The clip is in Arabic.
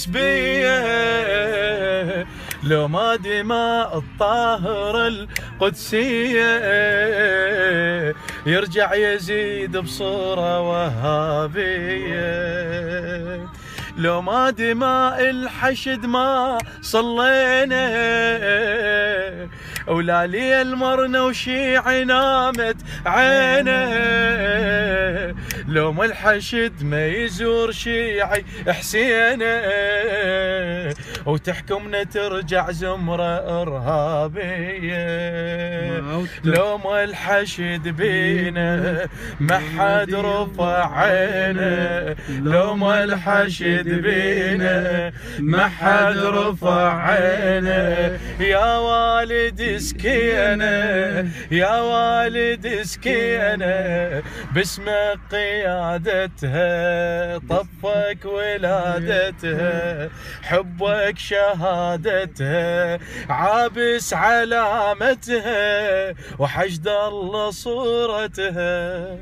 بيه لو ما دماء الطاهرة القدسية يرجع يزيد بصورة وهابية. لو ما دماء الحشد ما صلينا ولا ليل مرنا وشيعي نامت عينه. لو ما الحشد ما يزور شيعي حسينه وتحكمنا ترجع زمرة إرهابية. لو ما الحشد بينا ما حد رفع عينه. لو ما الحشد بينا ما حد رفع عينه. يا والد اسكينا يا والد اسكينا باسم قيادتها طفك ولادتها حبك شهادتها عابس علامتها وحشد الله صورتها.